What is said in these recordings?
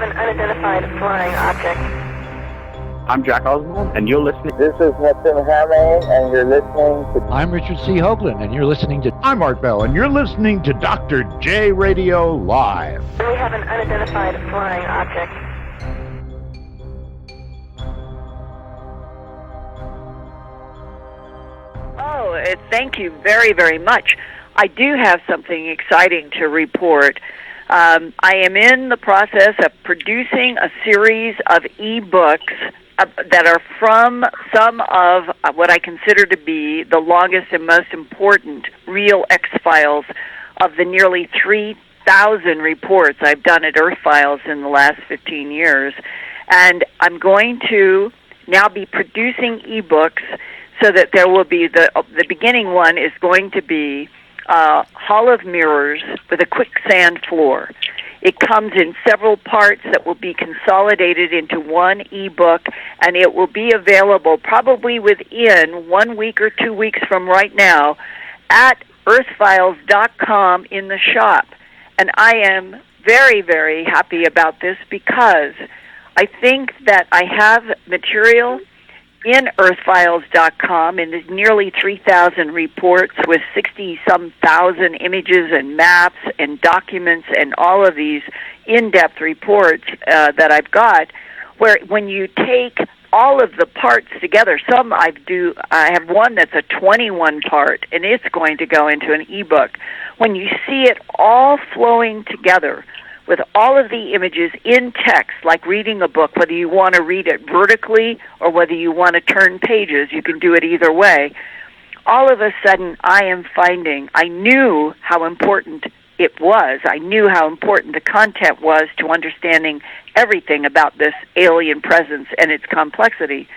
have an unidentified flying object. I'm Jack Oswald, and you're listening. This is Moulton Howe, and you're listening to... I'm Richard C. Hoagland, and you're listening to... I'm Art Bell, and you're listening to Dr. J Radio Live. We have an unidentified flying object. Thank you very, very much. I do have something exciting to report. I am in the process of producing a series of ebooks that are from some of what I consider to be the longest and most important real X-Files of the nearly 3,000 reports I've done at Earthfiles in the last 15 years. And I'm going to now be producing ebooks so that there will be the beginning one is going to be Hall of Mirrors with a quicksand floor. It comes in several parts that will be consolidated into one ebook, and it will be available probably within 1 week or 2 weeks from right now at Earthfiles.com in the shop. And I am very, very happy about this because I think that I have material in Earthfiles.com in nearly 3,000 reports with 60-some thousand images and maps and documents and all of these in-depth reports that I've got, where when you take all of the parts together, I have one that's a 21-part, and it's going to go into an ebook. When you see it all flowing together, with all of the images in text, like reading a book, whether you want to read it vertically or whether you want to turn pages, you can do it either way. All of a sudden, I am finding, I knew how important it was. I knew how important the content was to understanding everything about this alien presence and its complexity.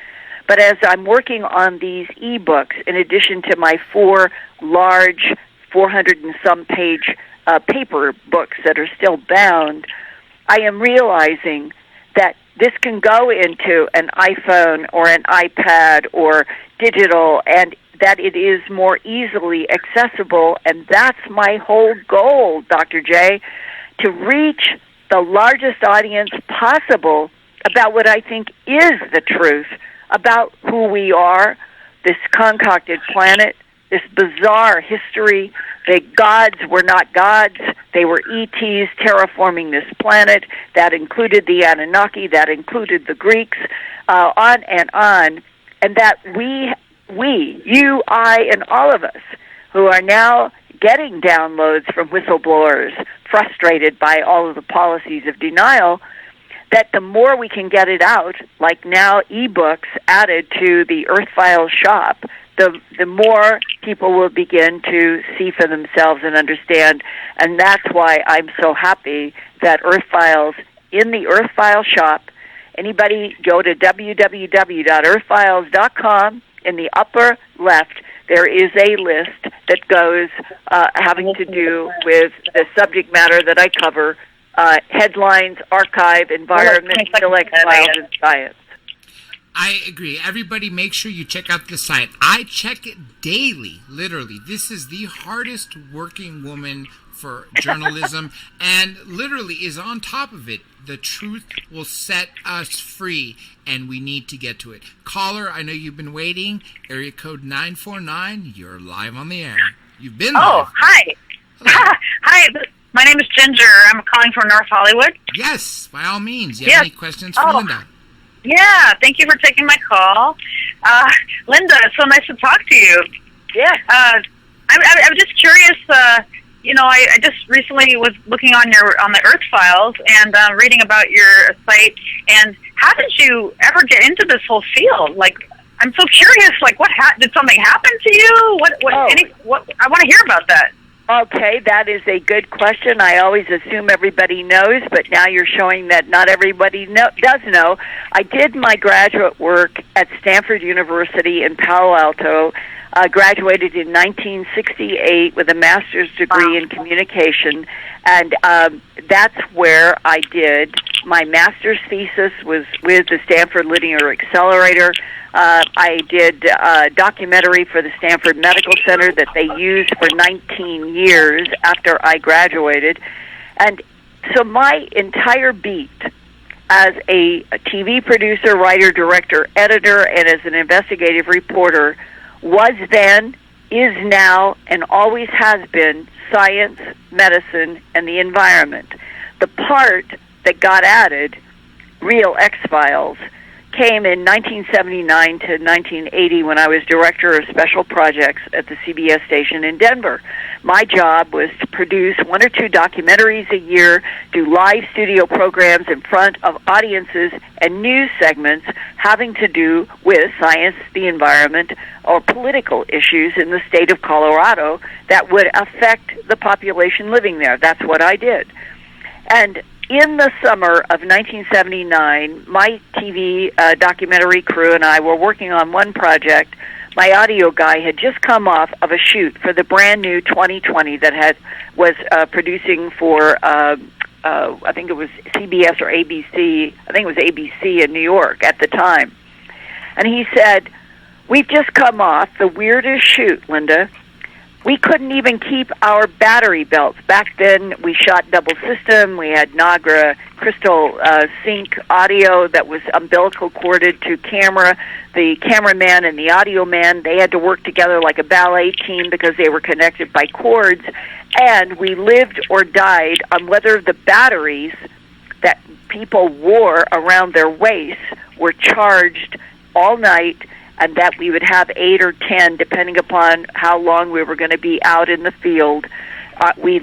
But as I'm working on these ebooks, in addition to my 4 large 400 and some page paper books that are still bound, I am realizing that this can go into an iPhone or an iPad or digital, and that it is more easily accessible, and that's my whole goal, Dr. J, to reach the largest audience possible about what I think is the truth about who we are, this concocted planet, this bizarre history. The gods were not gods. They were ETs terraforming this planet. That included the Anunnaki. That included the Greeks, on. And that you, I, and all of us who are now getting downloads from whistleblowers frustrated by all of the policies of denial, that the more we can get it out, like now ebooks added to the Earthfiles shop, the more people will begin to see for themselves and understand. And that's why I'm so happy that Earthfiles, in the Earthfiles shop, anybody go to www.earthfiles.com. In the upper left, there is a list that goes having to do with the subject matter that I cover, headlines, archive, environment, X-Files, and science. I agree. Everybody make sure you check out the site. I check it daily, literally. This is the hardest working woman for journalism and literally is on top of it. The truth will set us free, and we need to get to it. Caller, I know you've been waiting. Area code 949. You're live on the air. You've been live. Oh, hi. Hi. My name is Ginger. I'm calling from North Hollywood. Yes, by all means. You have any questions for Linda? Yeah, thank you for taking my call. Linda, it's so nice to talk to you. Yeah. I'm just curious, I just recently was looking on the Earthfiles and reading about your site, and how did you ever get into this whole field? Like, I'm so curious, like, did something happen to you? I want to hear about that. Okay, that is a good question. I always assume everybody knows, but now you're showing that not everybody does know. I did my graduate work at Stanford University in Palo Alto, graduated in 1968 with a master's degree in communication, and that's where I did my master's thesis was with the Stanford Linear Accelerator. I did a documentary for the Stanford Medical Center that they used for 19 years after I graduated. And so my entire beat as a TV producer, writer, director, editor, and as an investigative reporter, was then, is now, and always has been science, medicine, and the environment. The part that got added, Real X-Files, came in 1979 to 1980 when I was director of special projects at the CBS station in Denver. My job was to produce 1 or 2 documentaries a year, do live studio programs in front of audiences, and news segments having to do with science, the environment, or political issues in the state of Colorado that would affect the population living there. That's what I did. And in the summer of 1979, my TV documentary crew and I were working on one project. My audio guy had just come off of a shoot for the brand new 2020 that was producing for, I think it was CBS or ABC. I think it was ABC in New York at the time. And he said, "We've just come off the weirdest shoot, Linda. We couldn't even keep our battery belts." Back then, we shot double system. We had Nagra crystal sync audio that was umbilical corded to camera. The cameraman and the audio man, they had to work together like a ballet team because they were connected by cords. And we lived or died on whether the batteries that people wore around their waists were charged all night, and that we would have 8 or 10, depending upon how long we were going to be out in the field. We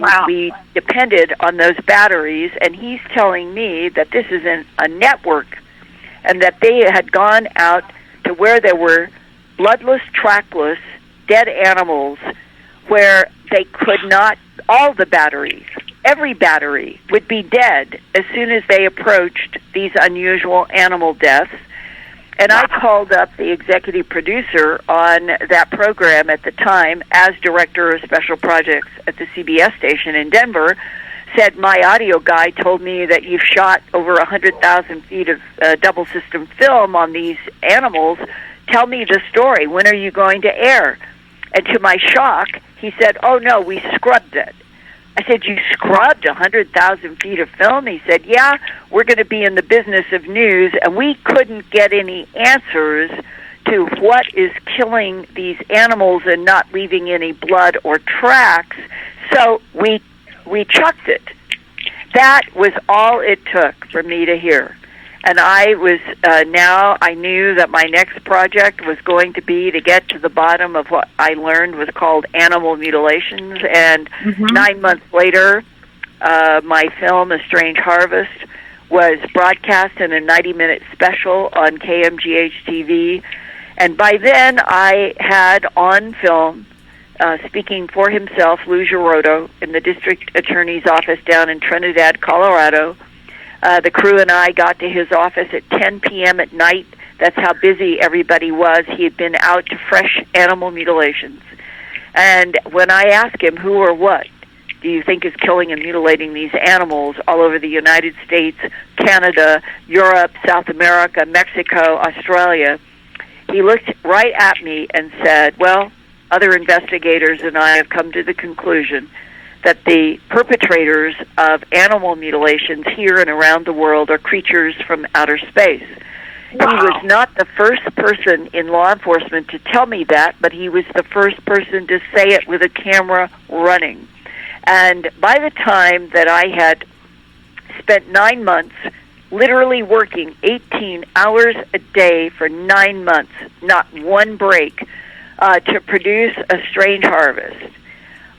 depended on those batteries, and he's telling me that this is a network, and that they had gone out to where there were bloodless, trackless, dead animals, where they could not, all the batteries, every battery would be dead as soon as they approached these unusual animal deaths. And I called up the executive producer on that program at the time as director of special projects at the CBS station in Denver, said, "My audio guy told me that you've shot over 100,000 feet of double system film on these animals. Tell me the story. When are you going to air?" And to my shock, he said, "Oh, no, we scrubbed it." I said, "You scrubbed 100,000 feet of film?" He said, "Yeah, we're going to be in the business of news, and we couldn't get any answers to what is killing these animals and not leaving any blood or tracks, so we chucked it." That was all it took for me to hear. And I was, now I knew that my next project was going to be to get to the bottom of what I learned was called animal mutilations. And 9 months later, my film, A Strange Harvest, was broadcast in a 90-minute special on KMGH-TV. And by then, I had on film, speaking for himself, Lou Girodo, in the district attorney's office down in Trinidad, Colorado. The crew and I got to his office at 10 p.m. at night. That's how busy everybody was. He had been out to fresh animal mutilations. And when I asked him who or what do you think is killing and mutilating these animals all over the United States, Canada, Europe, South America, Mexico, Australia, he looked right at me and said, "Well, other investigators and I have come to the conclusion that the perpetrators of animal mutilations here and around the world are creatures from outer space." Wow. He was not the first person in law enforcement to tell me that, but he was the first person to say it with a camera running. And by the time that I had spent 9 months literally working 18 hours a day for 9 months, not one break, to produce A Strange Harvest,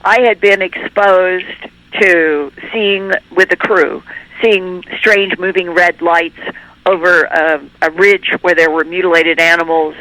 I had been exposed to seeing, with the crew, seeing strange moving red lights over a ridge where there were mutilated animals,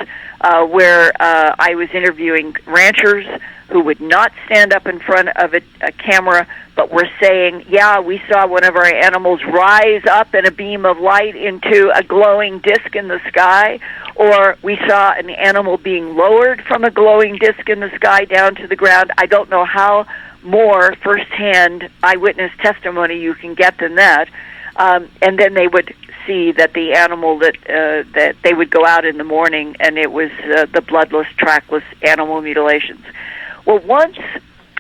where I was interviewing ranchers who would not stand up in front of a camera, but were saying, "Yeah, we saw one of our animals rise up in a beam of light into a glowing disc in the sky," or "We saw an animal being lowered from a glowing disc in the sky down to the ground." I don't know how more firsthand eyewitness testimony you can get than that. And then they would see that the animal that they would go out in the morning, and it was the bloodless, trackless animal mutilations. Well, once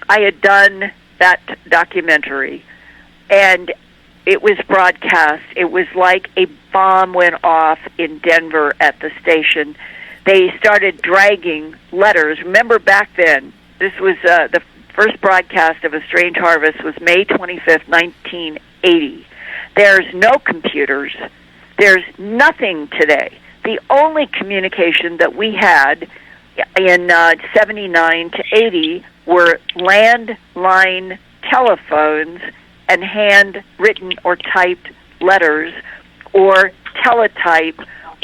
I had done that documentary, and it was broadcast, it was like a bomb went off in Denver at the station. They started dragging letters. Remember back then, this was the first broadcast of A Strange Harvest was May 25th, 1980. There's no computers. There's nothing today. The only communication that we had in 79 to 80 were landline telephones and handwritten or typed letters or teletype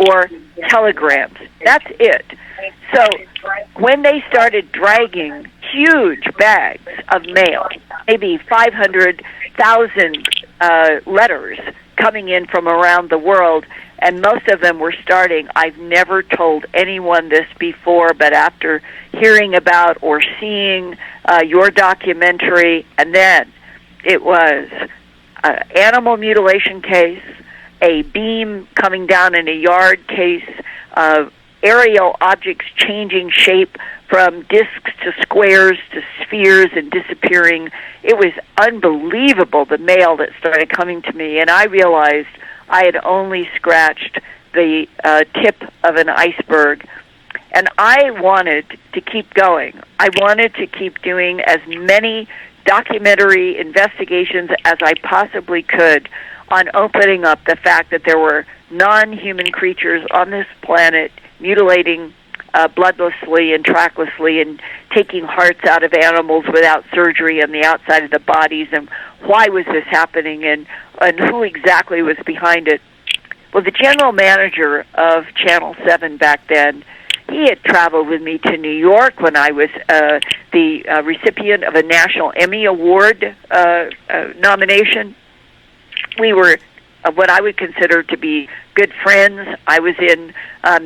or telegrams. That's it. So when they started dragging huge bags of mail, maybe 500,000 letters coming in from around the world, and most of them were starting, I've never told anyone this before, but after hearing about or seeing your documentary, and then it was an animal mutilation case, a beam coming down in a yard case, aerial objects changing shape from discs to squares to spheres and disappearing. It was unbelievable, the mail that started coming to me, and I realized I had only scratched the tip of an iceberg. And I wanted to keep going. I wanted to keep doing as many documentary investigations as I possibly could on opening up the fact that there were non-human creatures on this planet mutilating bloodlessly and tracklessly and taking hearts out of animals without surgery on the outside of the bodies, and why was this happening, and who exactly was behind it. Well, the general manager of Channel 7 back then, he had traveled with me to New York when I was the recipient of a National Emmy Award nomination. We were what I would consider to be good friends. I was in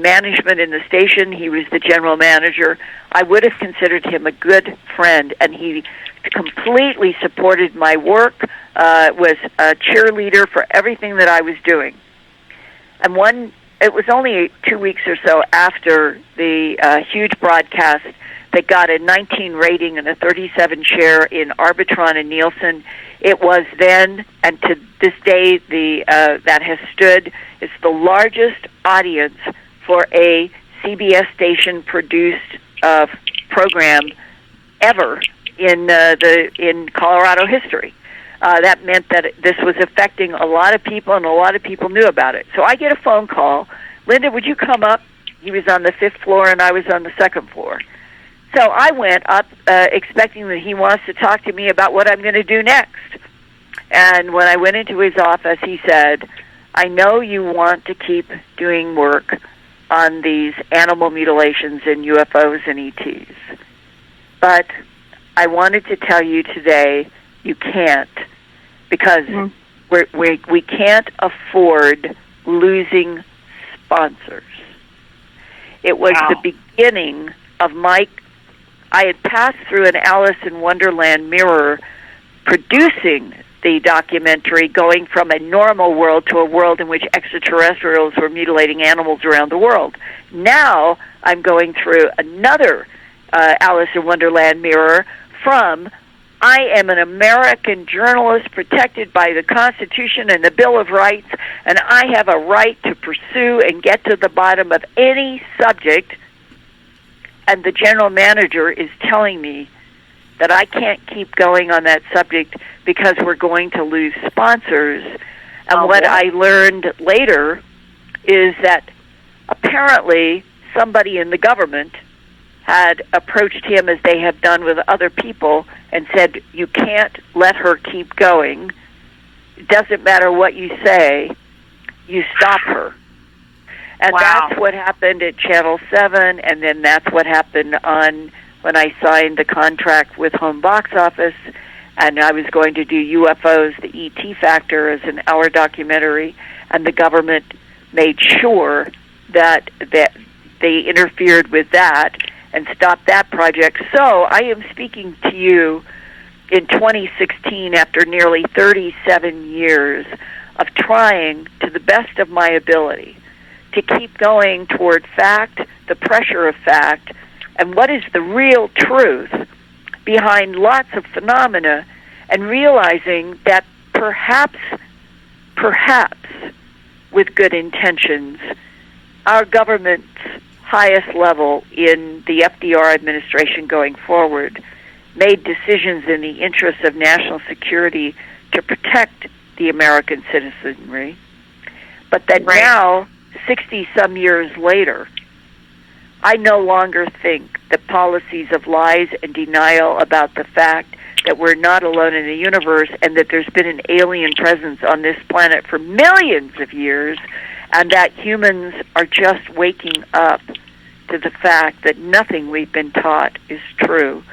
management in the station. He was the general manager. I would have considered him a good friend, and he completely supported my work, was a cheerleader for everything that I was doing. And it was only 2 weeks or so after the huge broadcast that got a 19 rating and a 37 share in Arbitron and Nielsen. It was then, and to this day, that has stood. It's the largest audience for a CBS station-produced program ever in Colorado history. That meant that this was affecting a lot of people, and a lot of people knew about it. So I get a phone call. Linda, would you come up? He was on the 5th floor, and I was on the 2nd floor. So I went up expecting that he wants to talk to me about what I'm going to do next. And when I went into his office, he said, I know you want to keep doing work on these animal mutilations and UFOs and ETs, but I wanted to tell you today you can't, because we can't afford losing sponsors. It was the beginning of I had passed through an Alice in Wonderland mirror producing the documentary, going from a normal world to a world in which extraterrestrials were mutilating animals around the world. Now I'm going through another Alice in Wonderland mirror from I am an American journalist protected by the Constitution and the Bill of Rights, and I have a right to pursue and get to the bottom of any subject, and the general manager is telling me that I can't keep going on that subject because we're going to lose sponsors. And what I learned later is that apparently somebody in the government had approached him, as they have done with other people, and said, you can't let her keep going. It doesn't matter what you say, you stop her. And that's what happened at Channel 7, and then that's what happened when I signed the contract with Home Box Office, and I was going to do UFOs, the ET Factor, as an hour documentary, and the government made sure that they interfered with that and stopped that project. So I am speaking to you in 2016 after nearly 37 years of trying to the best of my ability to keep going toward fact, the pressure of fact, and what is the real truth behind lots of phenomena, and realizing that perhaps perhaps with good intentions, our government's highest level in the FDR administration going forward made decisions in the interest of national security to protect the American citizenry, but that now, 60-some years later, I no longer think that policies of lies and denial about the fact that we're not alone in the universe and that there's been an alien presence on this planet for millions of years, and that humans are just waking up to the fact that nothing we've been taught is true.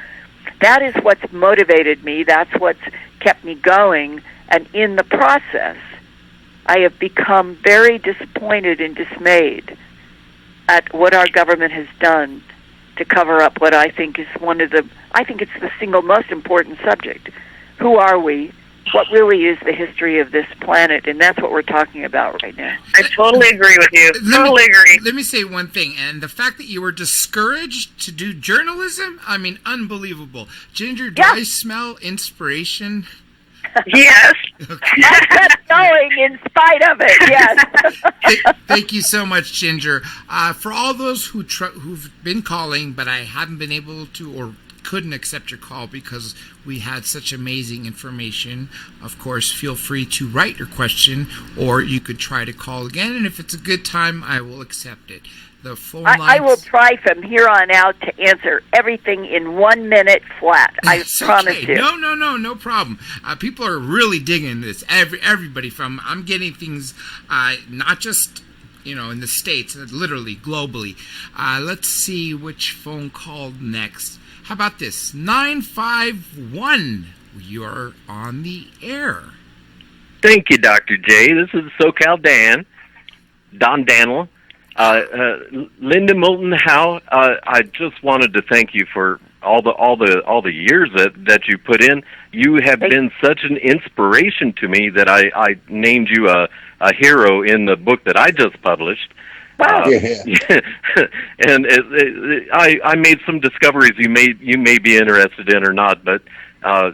That is what's motivated me. That's what's kept me going. And in the process, I have become very disappointed and dismayed at what our government has done to cover up what I think is I think it's the single most important subject. Who are we? What really is the history of this planet? And that's what we're talking about right now. I totally agree with you. Totally agree. Let me say one thing, and the fact that you were discouraged to do journalism, I mean, unbelievable. Ginger, do I smell inspiration? Yes. Okay. I kept going in spite of it, yes. Thank you so much, Ginger. For all those who've been calling, but I haven't been able to or couldn't accept your call because we had such amazing information, of course, feel free to write your question, or you could try to call again, and if it's a good time, I will accept it. The phone lines... I will try from here on out to answer everything in 1 minute flat. I promise you. No problem. People are really digging this. Everybody from... I'm getting things not just, in the States, literally, globally. Let's see which phone called next. How about this? 951. You're on the air. Thank you, Dr. J. This is SoCal Don Daniel. Linda Moulton Howe, I just wanted to thank you for all the years that you put in. You have been such an inspiration to me that I named you a hero in the book that I just published. Wow. And I made some discoveries you may be interested in or not, but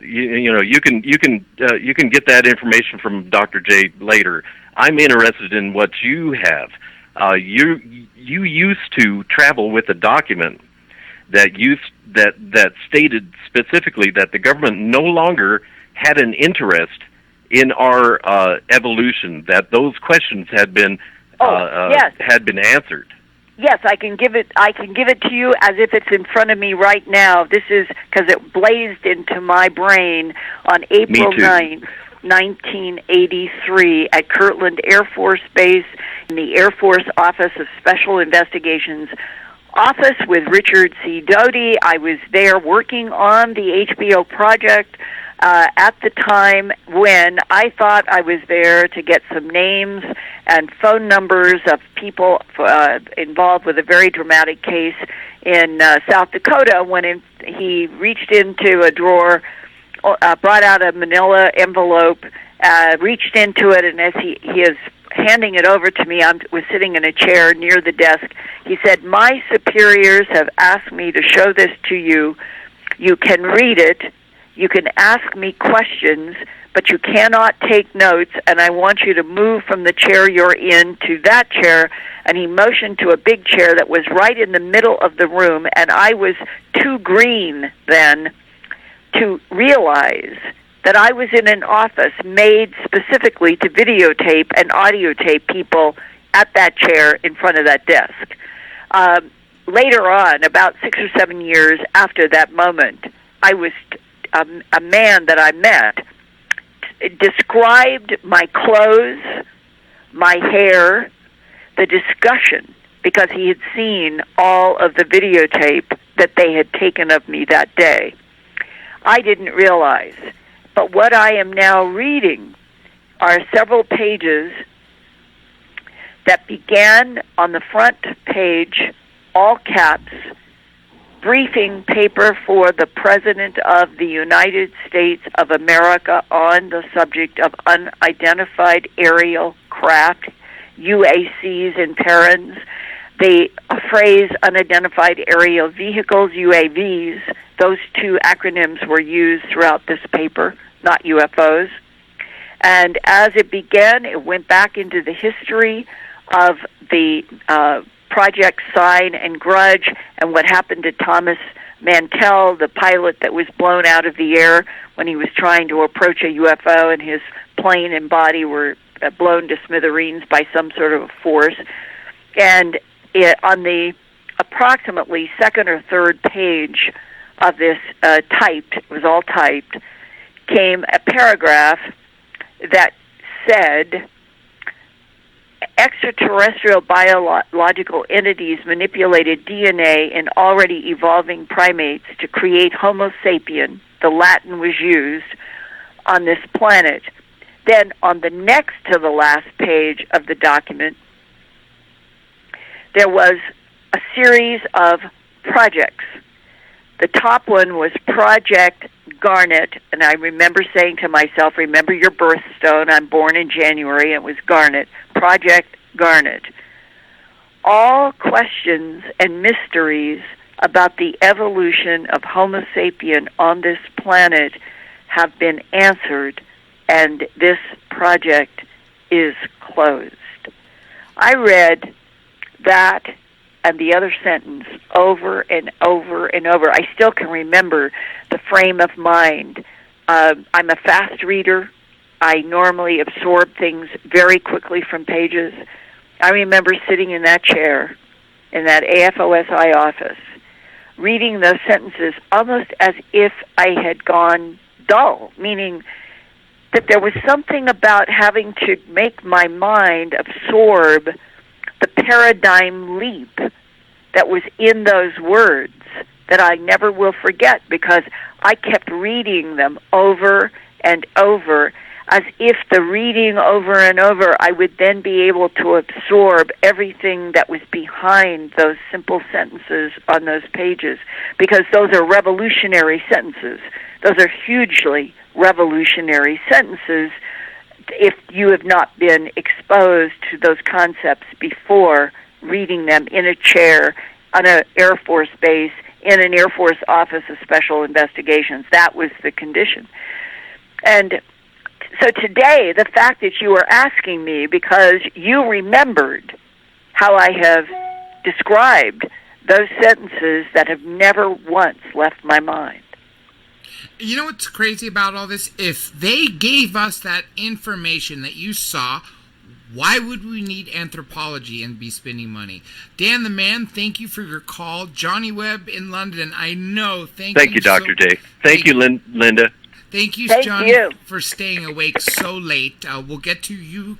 you can get that information from Dr. J later. I'm interested in what you have. You used to travel with a document that stated specifically that the government no longer had an interest in our evolution, that those questions had been answered. Yes, I can give it to you as if it's in front of me right now. This is because it blazed into my brain on April 9th, 1983 at Kirtland Air Force Base in the Air Force Office of Special Investigations office with Richard C. Doty. I was there working on the HBO project at the time when I thought I was there to get some names and phone numbers of people involved with a very dramatic case in South Dakota when he reached into a drawer, brought out a manila envelope, reached into it, and as he is handing it over to me, I was sitting in a chair near the desk. He said, "My superiors have asked me to show this to you. You can read it. You can ask me questions, but you cannot take notes, and I want you to move from the chair you're in to that chair." And he motioned to a big chair that was right in the middle of the room, and I was too green then to realize that I was in an office made specifically to videotape and audiotape people at that chair in front of that desk. Later on, about 6 or 7 years after that moment, I was a man that I met described my clothes, my hair, the discussion, because he had seen all of the videotape that they had taken of me that day. I didn't realize. But what I am now reading are several pages that began on the front page, all caps, briefing paper for the President of the United States of America on the subject of unidentified aerial craft, UACs in parens. The phrase unidentified aerial vehicles, UAVs, those two acronyms were used throughout this paper, not UFOs. And as it began, it went back into the history of the Project Sign and Grudge and what happened to Thomas Mantell, the pilot that was blown out of the air when he was trying to approach a UFO, and his plane and body were blown to smithereens by some sort of force. And on the approximately second or third page of this typed, it was all typed, came a paragraph that said, extraterrestrial biological entities manipulated DNA in already evolving primates to create Homo sapien, the Latin was used, on this planet. Then on the next to the last page of the document, there was a series of projects. The top one was Project Garnet, and I remember saying to myself, remember your birthstone, I'm born in January, it was Garnet, Project Garnet. All questions and mysteries about the evolution of Homo sapien on this planet have been answered, and this project is closed. I read that and the other sentence over and over and over. I still can remember the frame of mind. I'm a fast reader. I normally absorb things very quickly from pages. I remember sitting in that chair in that AFOSI office, reading those sentences almost as if I had gone dull, meaning that there was something about having to make my mind absorb the paradigm leap that was in those words that I never will forget, because I kept reading them over and over, as if the reading over and over, I would then be able to absorb everything that was behind those simple sentences on those pages, because those are revolutionary sentences. Those are hugely revolutionary sentences if you have not been exposed to those concepts before, reading them in a chair on an Air Force base, in an Air Force Office of Special Investigations. That was the condition. And so today, the fact that you are asking me because you remembered how I have described those sentences that have never once left my mind. You know what's crazy about all this? If they gave us that information that you saw, why would we need anthropology and be spending money? Dan the Man, thank you for your call. Johnny Webb in London, I know. Thank you, Dr. J. Thank you, Linda. Thank you, Thank Johnny, you for staying awake so late. We'll get to you